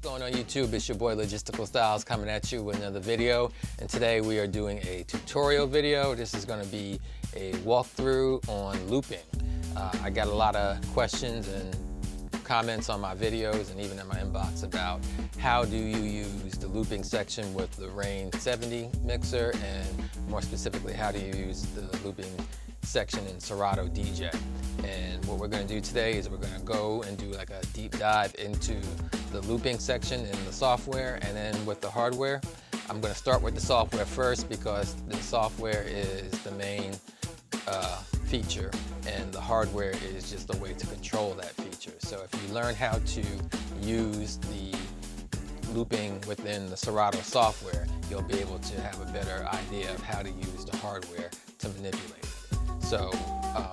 What's going on YouTube? It's your boy Logisticalstyles coming at you with another video, and today we are doing a tutorial video. This is going to be a walkthrough on looping. I got a lot of questions and comments on my videos and even in my inbox about how do you use the looping section with the Rane 70 mixer, and more specifically how do you use the looping section in Serato DJ. And what we're going to do today is we're going to go and do like a deep dive into the looping section in the software, and then with the hardware. I'm going to start with the software first because the software is the main feature and the hardware is just a way to control that feature. So if you learn how to use the looping within the Serato software, you'll be able to have a better idea of how to use the hardware to manipulate it. So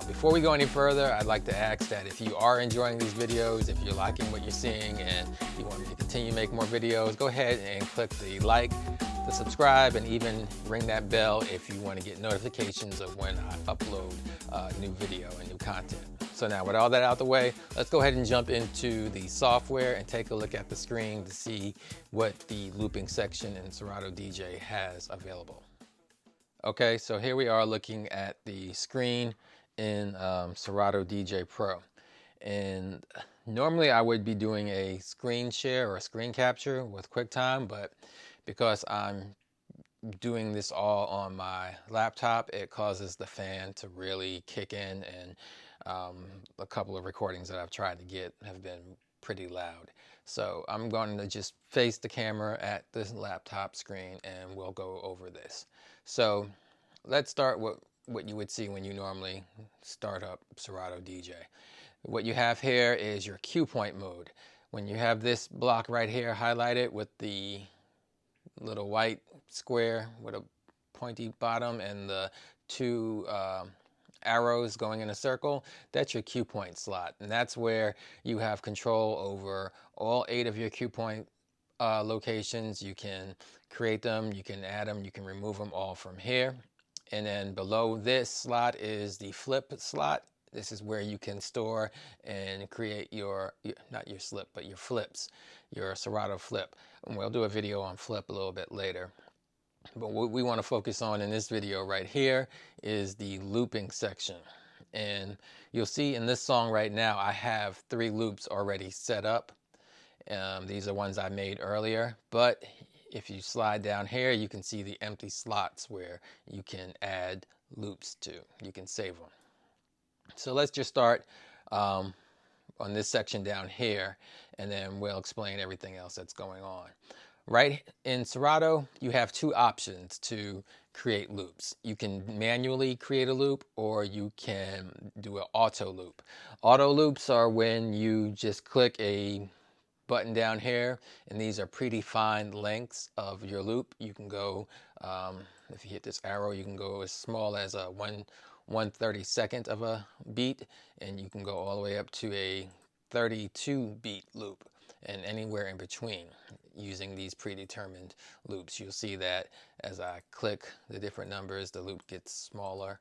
before we go any further, I'd like to ask that if you are enjoying these videos, if you're liking what you're seeing and you want me to continue to make more videos, go ahead and click the like, the subscribe, and even ring that bell if you want to get notifications of when I upload new video and new content. So now with all that out the way, let's go ahead and jump into the software and take a look at the screen to see what the looping section in Serato DJ has available. Okay, so here we are looking at the screen in Serato DJ Pro. And normally I would be doing a screen share or a screen capture with QuickTime, but because I'm doing this all on my laptop, it causes the fan to really kick in, and a couple of recordings that I've tried to get have been pretty loud. So I'm going to just face the camera at this laptop screen and we'll go over this. So let's start with what you would see when you normally start up Serato DJ. What you have here is your cue point mode. When you have this block right here highlighted with the little white square with a pointy bottom and the two arrows going in a circle, that's your cue point slot, and that's where you have control over all 8 of your cue point locations. You can create them, you can add them, you can remove them all from here. And then below this slot is the flip slot. This is where you can store and create your not your slip, but your flips, your Serato flip. And we'll do a video on flip a little bit later. But what we want to focus on in this video right here is the looping section. And you'll see in this song right now, I have 3 loops already set up. These are ones I made earlier, but if you slide down here, you can see the empty slots where you can add loops to. You can save them. So let's just start on this section down here, and then we'll explain everything else that's going on. Right in Serato, you have 2 options to create loops. You can manually create a loop, or you can do an auto loop. Auto loops are when you just click a button down here, and these are predefined lengths of your loop. You can go, if you hit this arrow, you can go as small as a 1/32 of a beat, and you can go all the way up to a 32 beat loop, and anywhere in between using these predetermined loops. You'll see that as I click the different numbers, the loop gets smaller,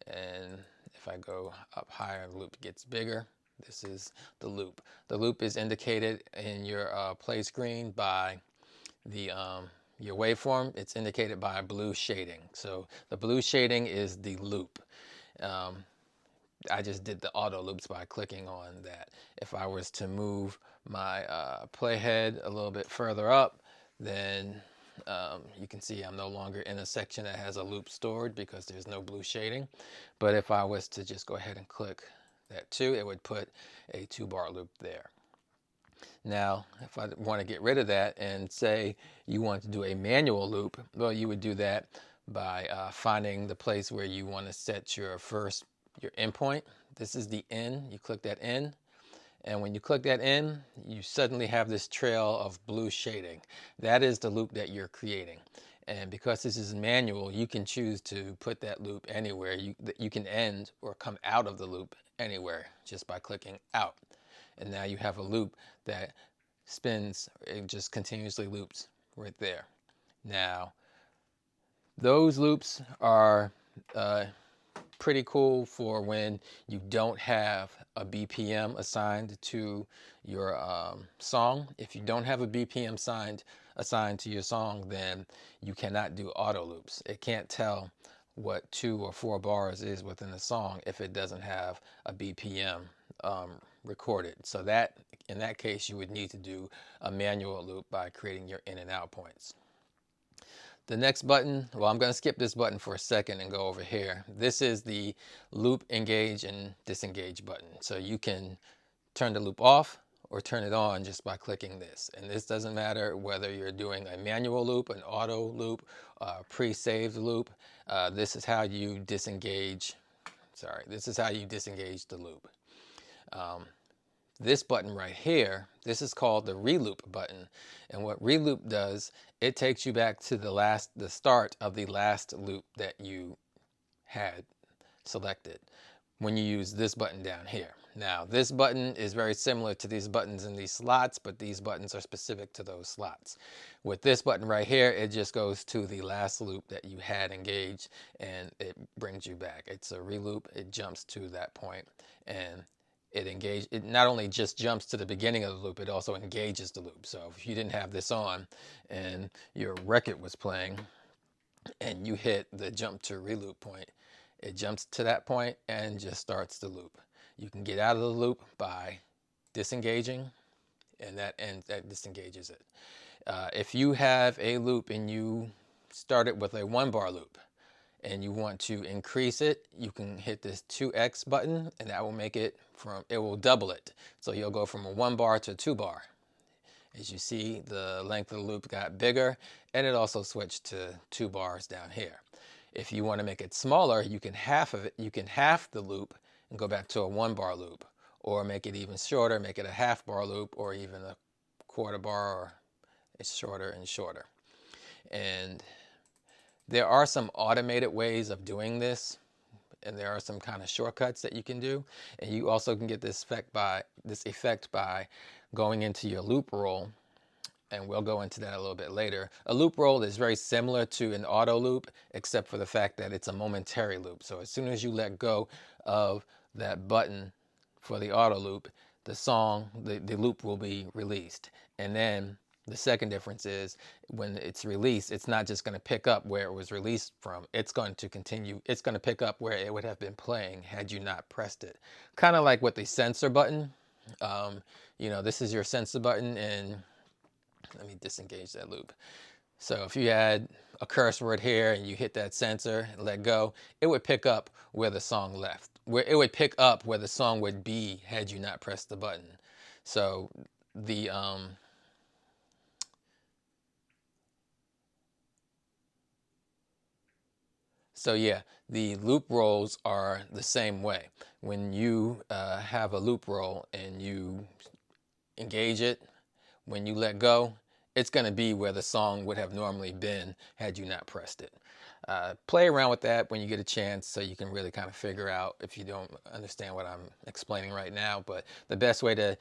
and if I go up higher, the loop gets bigger. This is the loop. The loop is indicated in your play screen by the your waveform. It's indicated by blue shading. So the blue shading is the loop. I just did the auto loops by clicking on that. If I was to move my playhead a little bit further up, then you can see I'm no longer in a section that has a loop stored because there's no blue shading. But if I was to just go ahead and click that too, it would put a 2-bar loop there. Now, if I want to get rid of that and say you want to do a manual loop, well, you would do that by finding the place where you want to set your endpoint. This is the N. You click that N, and when you click that N, you suddenly have this trail of blue shading. That is the loop that you're creating. And because this is manual, you can choose to put that loop anywhere. You can end or come out of the loop anywhere just by clicking out. And now you have a loop that spins, it just continuously loops right there. Now, those loops are pretty cool for when you don't have a BPM assigned to your song. If you don't have a BPM assigned to your song, then you cannot do auto loops. It can't tell what 2 or 4 bars is within the song if it doesn't have a BPM recorded. So that, in that case, you would need to do a manual loop by creating your in and out points. The next button, well, I'm going to skip this button for a second and go over here. This is the loop engage and disengage button. So you can turn the loop off or turn it on just by clicking this. And this doesn't matter whether you're doing a manual loop, an auto loop, pre-saved loop. This is how you disengage. This is how you disengage the loop. This button right here, this is called the reloop button. And what reloop does, it takes you back to the start of the last loop that you had selected when you use this button down here. Now, this button is very similar to these buttons in these slots, but these buttons are specific to those slots. With this button right here, it just goes to the last loop that you had engaged and it brings you back. It's a reloop, it jumps to that point, and it not only just jumps to the beginning of the loop, it also engages the loop. So if you didn't have this on and your record was playing and you hit the jump to reloop point, it jumps to that point and just starts the loop. You can get out of the loop by disengaging, and that disengages it. If you have a loop and you start it with a 1-bar loop, and you want to increase it, you can hit this 2x button, and that will make it it will double it. So you'll go from a 1-bar to a 2-bar. As you see, the length of the loop got bigger, and it also switched to 2 bars down here. If you want to make it smaller, you can half the loop and go back to a 1-bar loop, or make it even shorter, make it a 1/2-bar loop, or even a 1/4 bar, or it's shorter and shorter. And there are some automated ways of doing this, and there are some kind of shortcuts that you can do. And you also can get this effect by going into your loop roll, and we'll go into that a little bit later. A loop roll is very similar to an auto loop, except for the fact that it's a momentary loop. So as soon as you let go of that button for the auto loop, the loop will be released. And then the second difference is when it's released, it's not just going to pick up where it was released from. It's going to continue. It's going to pick up where it would have been playing had you not pressed it. Kind of like with the sensor button. This is your sensor button, and let me disengage that loop. So if you had a curse word here and you hit that sensor and let go, it would pick up where the song left. It would pick up where the song would be had you not pressed the button. So the the loop rolls are the same way. When you have a loop roll and you engage it, when you let go, it's going to be where the song would have normally been had you not pressed it. Play around with that when you get a chance so you can really kind of figure out if you don't understand what I'm explaining right now. But the best way to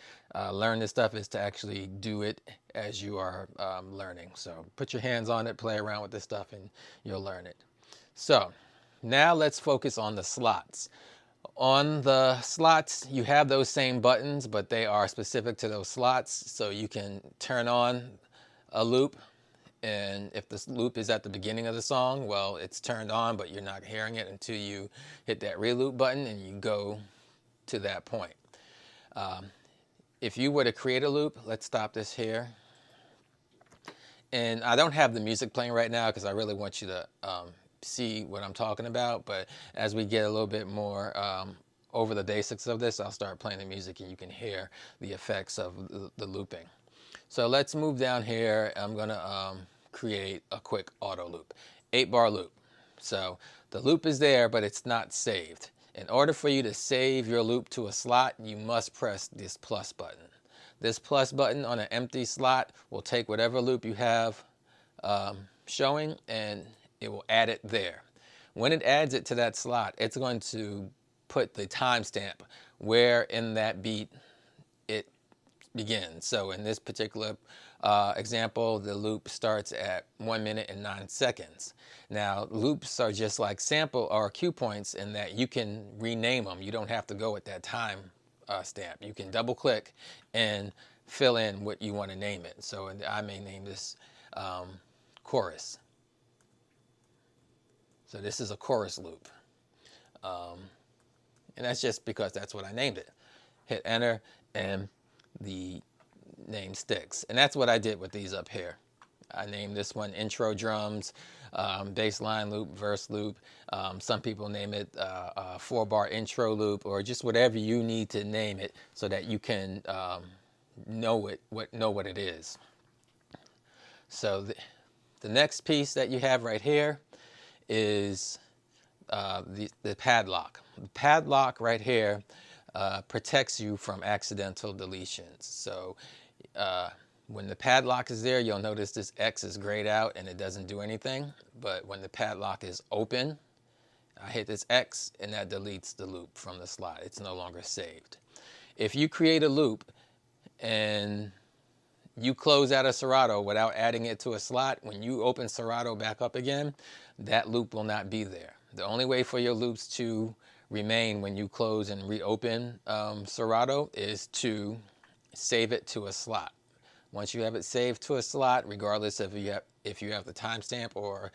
learn this stuff is to actually do it as you are learning. So put your hands on it, play around with this stuff, and you'll learn it. So now let's focus on the slots. On the slots, you have those same buttons, but they are specific to those slots. So you can turn on a loop, and if this loop is at the beginning of the song, well, it's turned on, but you're not hearing it until you hit that reloop button and you go to that point. If you were to create a loop, let's stop this here. And I don't have the music playing right now because I really want you to see what I'm talking about, but as we get a little bit more over the basics of this, I'll start playing the music and you can hear the effects of the looping. So let's move down here. I'm gonna create a quick auto loop, 8-bar loop. So the loop is there, but it's not saved. In order for you to save your loop to a slot, you must press this plus button. This plus button on an empty slot will take whatever loop you have showing and it will add it there. When it adds it to that slot, it's going to put the timestamp where in that beat it begins. So in this particular Example, the loop starts at 1 minute and 9 seconds. Now, loops are just like sample or cue points in that you can rename them. You don't have to go with that time stamp. You can double click and fill in what you want to name it. So I may name this chorus. So this is a chorus loop. And that's just because that's what I named it. Hit enter and the name sticks. And that's what I did with these up here. I named this one intro drums, bass line loop, verse loop. Some people name it a 4-bar intro loop, or just whatever you need to name it so that you can know what it is. So the next piece that you have right here is the padlock. The padlock right here protects you from accidental deletions. So when the padlock is there, you'll notice this X is grayed out and it doesn't do anything. But when the padlock is open, I hit this X and that deletes the loop from the slot. It's no longer saved. If you create a loop and you close out a Serato without adding it to a slot, when you open Serato back up again, that loop will not be there. The only way for your loops to remain when you close and reopen Serato is to save it to a slot. Once you have it saved to a slot, regardless of if you have the timestamp or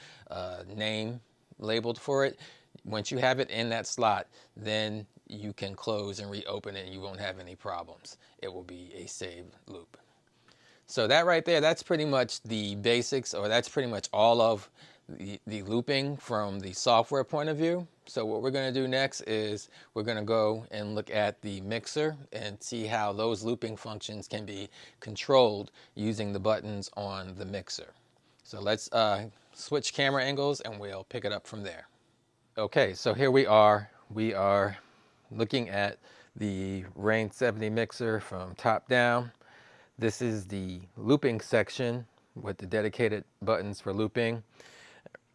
name labeled for it, once you have it in that slot, then you can close and reopen it and you won't have any problems. It will be a saved loop. So that right there, that's pretty much the basics, or that's pretty much all of the looping from the software point of view. So what we're going to do next is we're going to go and look at the mixer and see how those looping functions can be controlled using the buttons on the mixer. So let's switch camera angles and we'll pick it up from there. Okay, so here we are. We are looking at the Rane 70 mixer from top down. This is the looping section with the dedicated buttons for looping.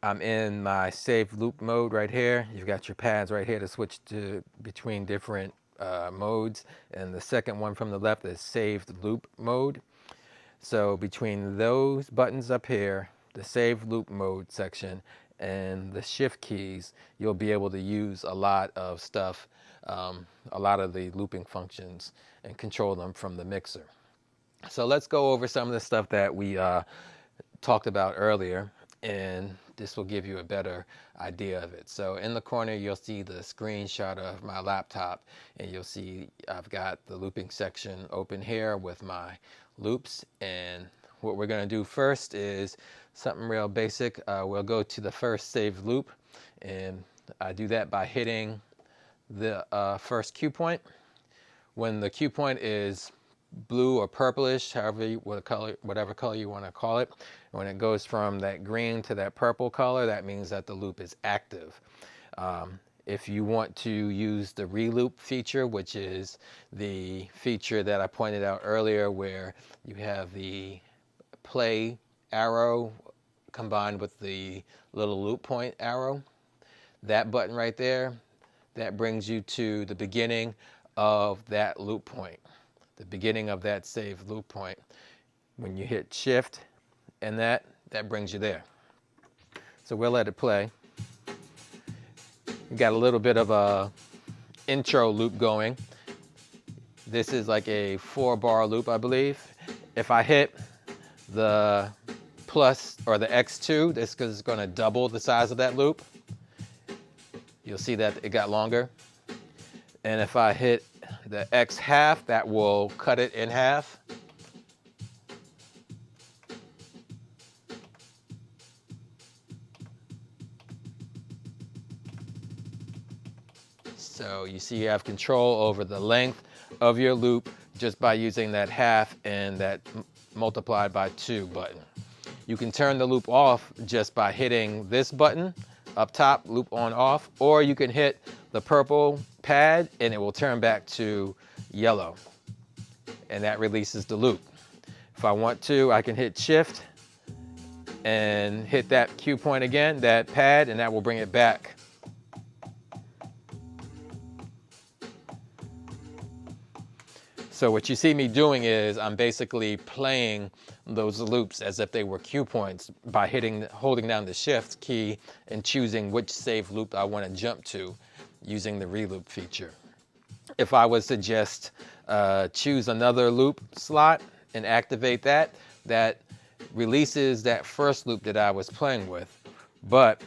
I'm in my save loop mode right here. You've got your pads right here to switch to between different modes. And the second one from the left is saved loop mode. So between those buttons up here, the save loop mode section, and the shift keys, you'll be able to use a lot of stuff, a lot of the looping functions, and control them from the mixer. So let's go over some of the stuff that we talked about earlier, and this will give you a better idea of it. So in the corner, you'll see the screenshot of my laptop, and you'll see I've got the looping section open here with my loops. And what we're going to do first is something real basic. We'll go to the first saved loop, and I do that by hitting the first cue point. When the cue point is blue or purplish, whatever color you want to call it, when it goes from that green to that purple color, that means that the loop is active. If you want to use the reloop feature, which is the feature that I pointed out earlier, where you have the play arrow combined with the little loop point arrow, that button right there, that brings you to the beginning of that loop point, the beginning of that saved loop point. When you hit shift and that brings you there. So we'll let it play. We got a little bit of a intro loop going. This is like a 4-bar loop, I believe. If I hit the plus or the X2, this is going to double the size of that loop. You'll see that it got longer. And if I hit the X half, that will cut it in half. So you see you have control over the length of your loop just by using that half and that multiplied by 2 button. You can turn the loop off just by hitting this button up top, loop on off, or you can hit the purple pad and it will turn back to yellow, and that releases the loop. If I want to, I can hit shift and hit that cue point again, that pad, and that will bring it back. So what you see me doing is I'm basically playing those loops as if they were cue points by holding down the shift key and choosing which save loop I want to jump to using the reloop feature. If I was to just choose another loop slot and activate that, that releases that first loop that I was playing with. But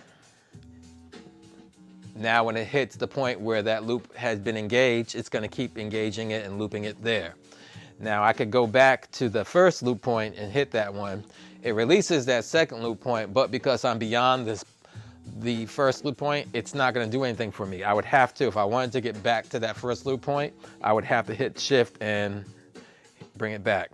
now when it hits the point where that loop has been engaged, it's going to keep engaging it and looping it there. Now I could go back to the first loop point and hit that one. It releases that second loop point, but because I'm beyond the first loop point, it's not going to do anything for me. I would have to, if I wanted to get back to that first loop point, I would have to hit shift and bring it back.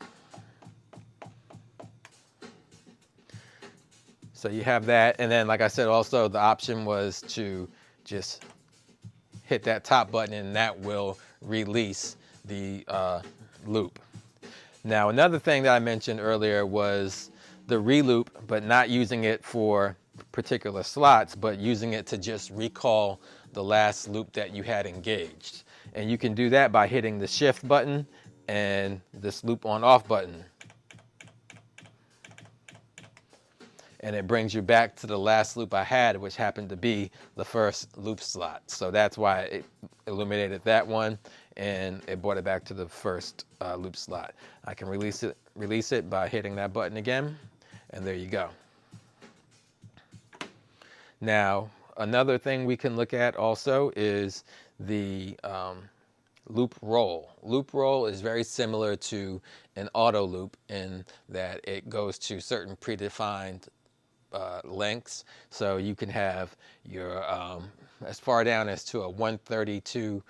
So you have that, and then like I said, also the option was to just hit that top button and that will release the loop. Now another thing that I mentioned earlier was the reloop, but not using it for particular slots, but using it to just recall the last loop that you had engaged. And you can do that by hitting the shift button and this loop on off button. And it brings you back to the last loop I had, which happened to be the first loop slot. So that's why it eliminated that one and it brought it back to the first loop slot. I can release it by hitting that button again, and there you go. Now, another thing we can look at also is the loop roll. Loop roll is very similar to an auto loop in that it goes to certain predefined lengths. So you can have your as far down as to a 132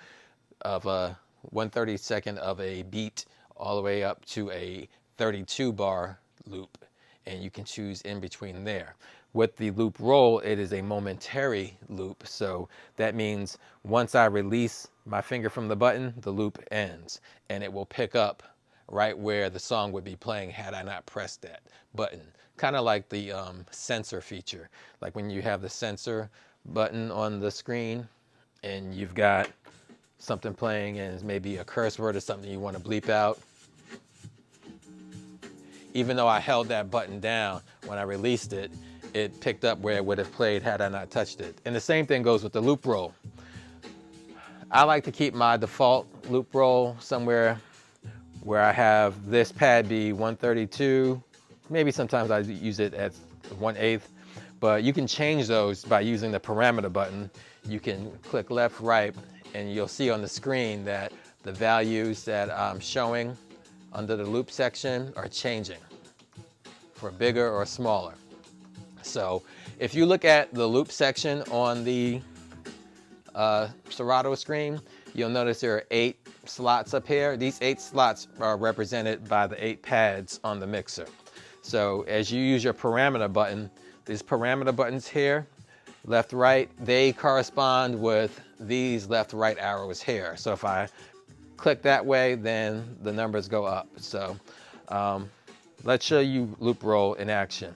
of a 1/32 of a beat all the way up to a 32 bar loop, and you can choose in between there. With the loop roll, it is a momentary loop, so that means once I release my finger from the button, the loop ends, and it will pick up right where the song would be playing had I not pressed that button. Kind of like the sensor feature, like when you have the sensor button on the screen and you've got something playing and it's maybe a curse word or something you want to bleep out. Even though I held that button down, when I released it, it picked up where it would have played had I not touched it. And the same thing goes with the loop roll. I like to keep my default loop roll somewhere where I have this pad be 132. Maybe sometimes I use it at 1/8, but you can change those by using the parameter button. You can click left, right, and you'll see on the screen that the values that I'm showing under the loop section are changing for bigger or smaller. So if you look at the loop section on the Serato screen, you'll notice there are 8 slots up here. These 8 slots are represented by the 8 pads on the mixer. So as you use your parameter button, these parameter buttons here, left, right, they correspond with these left, right arrows here. So if I click that way, then the numbers go up. So let's show you loop roll in action.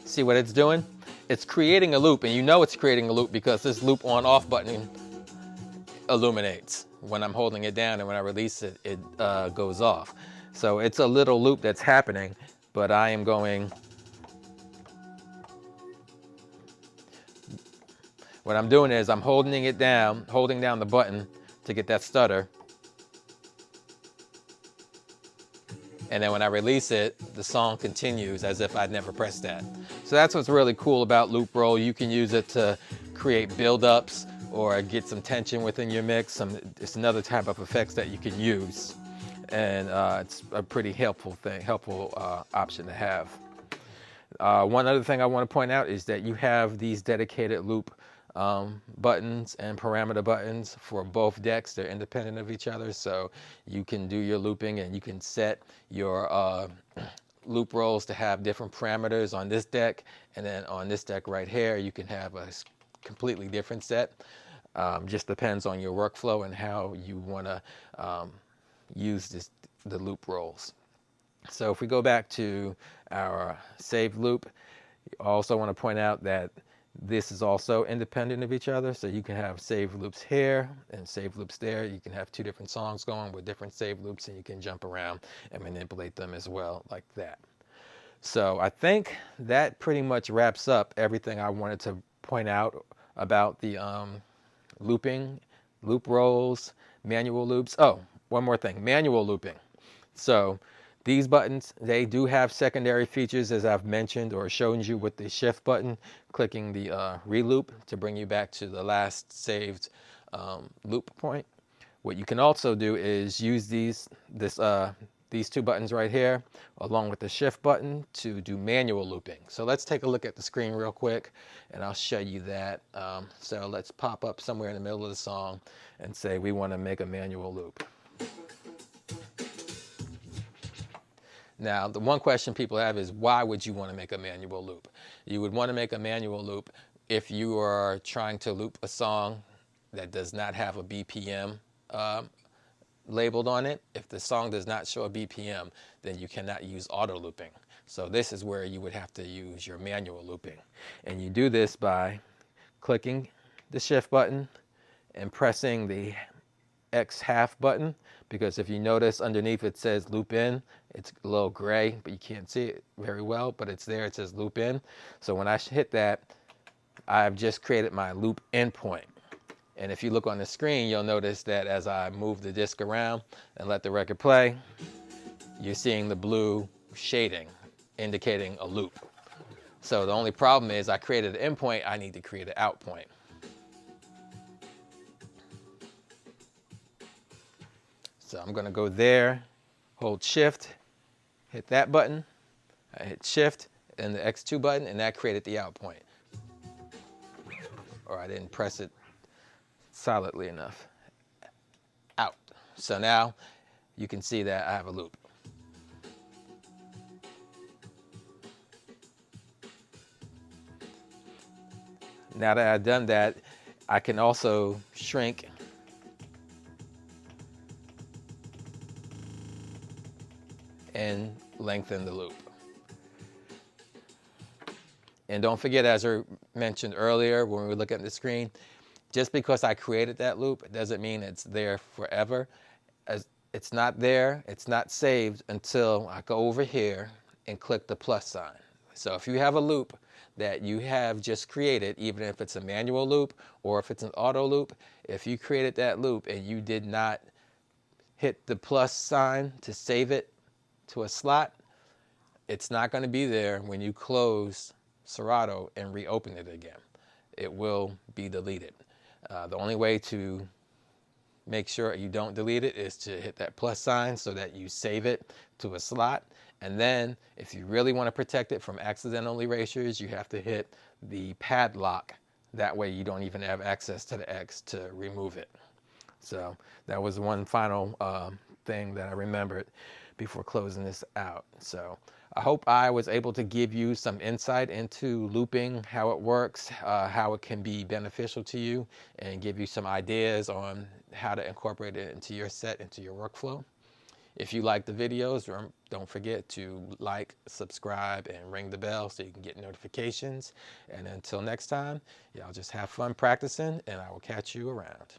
See what it's doing? It's creating a loop, and you know it's creating a loop because this loop on off button illuminates when I'm holding it down, and when I release it, it goes off. So it's a little loop that's happening, but I am going, what I'm doing is I'm holding it down, holding down the button to get that stutter. And then when I release it, the song continues as if I'd never pressed that. So that's what's really cool about loop roll. You can use it to create buildups or get some tension within your mix. It's another type of effects that you can use. And it's a pretty helpful option to have. One other thing I want to point out is that you have these dedicated loop buttons and parameter buttons for both decks. They're independent of each other, so you can do your looping and you can set your loop rolls to have different parameters on this deck, and then on this deck right here you can have a completely different set. Just depends on your workflow and how you want to use the loop rolls. So if we go back to our saved loop, you also want to point out that This is also independent of each other, so you can have save loops here and save loops there. You can have two different songs going with different save loops, and you can jump around and manipulate them as well, like that. So I think that pretty much wraps up everything I wanted to point out about the looping, loop rolls, manual loops. Oh, one more thing, manual looping. So these buttons, they do have secondary features, as I've mentioned or shown you with the shift button, clicking the reloop to bring you back to the last saved loop point. What you can also do is use these two buttons right here, along with the shift button, to do manual looping. So let's take a look at the screen real quick, and I'll show you that. So let's pop up somewhere in the middle of the song and say we want to make a manual loop. Now, the one question people have is, why would you want to make a manual loop? You would want to make a manual loop if you are trying to loop a song that does not have a BPM labeled on it. If the song does not show a BPM, then you cannot use auto looping. So this is where you would have to use your manual looping. And you do this by clicking the shift button and pressing the X half button, because if you notice underneath it says loop in. It's a little gray, but you can't see it very well, but it's there. It says loop in. So when I hit that, I've just created my loop in point. And if you look on the screen, you'll notice that as I move the disc around and let the record play, you're seeing the blue shading indicating a loop. So the only problem is I created an endpoint, I need to create an out point. So I'm gonna go there, hold shift, hit that button, I hit shift and the X2 button, and that created the out point. Or I didn't press it solidly enough. Out. So now you can see that I have a loop. Now that I've done that, I can also shrink and lengthen the loop. And don't forget, as I mentioned earlier when we were looking at the screen, just because I created that loop, it doesn't mean it's there forever. As it's not there, it's not saved until I go over here and click the plus sign. So if you have a loop that you have just created, even if it's a manual loop or if it's an auto loop, if you created that loop and you did not hit the plus sign to save it to a slot, it's not going to be there when you close Serato and reopen it again. It will be deleted. The only way to make sure you don't delete it is to hit that plus sign so that you save it to a slot. And then if you really want to protect it from accidental erasures, you have to hit the padlock. That way you don't even have access to the X to remove it. So that was one final thing that I remembered before closing this out. So I hope I was able to give you some insight into looping, how it works, how it can be beneficial to you, and give you some ideas on how to incorporate it into your set, into your workflow. If you like the videos, don't forget to like, subscribe, and ring the bell so you can get notifications. And until next time, y'all just have fun practicing, and I will catch you around.